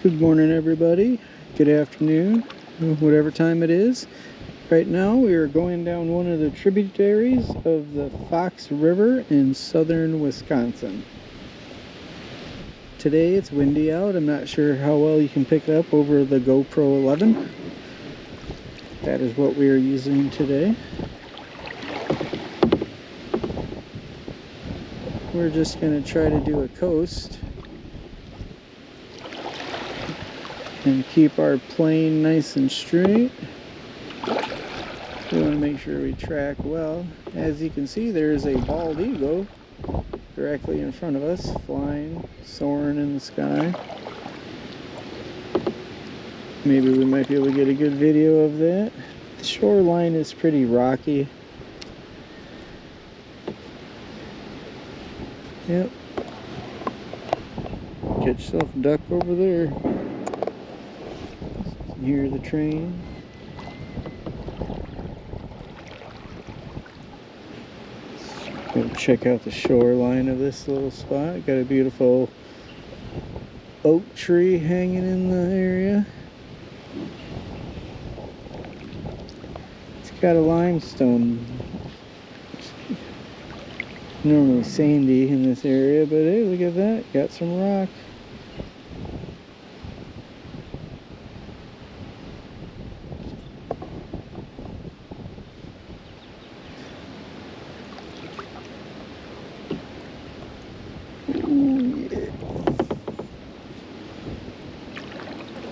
Good morning, everybody. Good afternoon, whatever time it is. Right now we are going down one of the tributaries of the Fox River in southern Wisconsin. Today it's windy out. I'm not sure how well you can pick up over the GoPro11. That is what we are using today. We're just going to try to do a coast and keep our plane nice and straight. We want to make sure we track well. As you can see, there's a bald eagle directly in front of us, flying, soaring in the sky. Maybe we might be able to get a good video of that. The shoreline is pretty rocky. Yep. Get yourself a duck over there. Hear the train. Go check out the shoreline of this little spot. Got a beautiful oak tree hanging in the area. It's got a limestone. It's normally sandy in this area, but hey, look at that. Got some rock.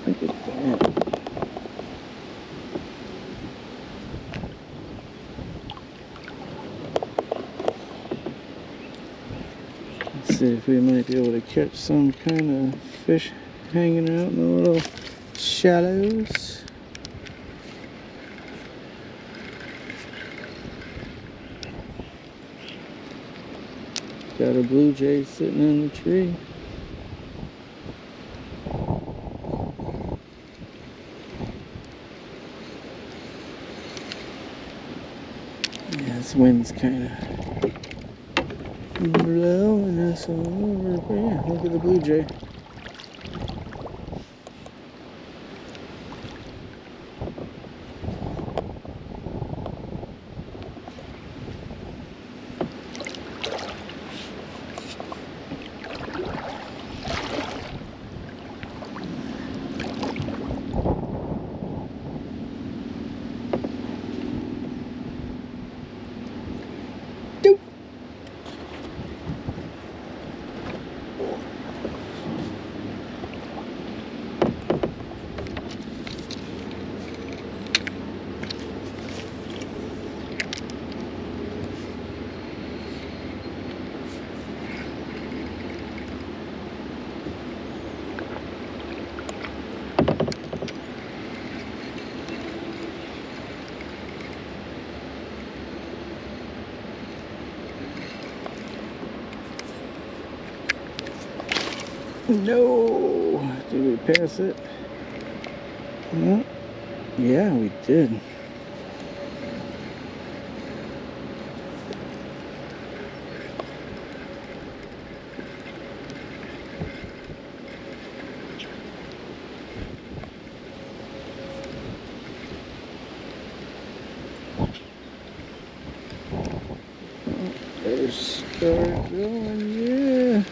Look at that. Let's see if we might be able to catch some kind of fish hanging out in the little shallows. Got a blue jay sitting in the tree. Yeah, this wind's kind of blowing us all over. But yeah, look at the blue jay. No! Did we pass it? No. Yeah, we did. There's start going, yeah.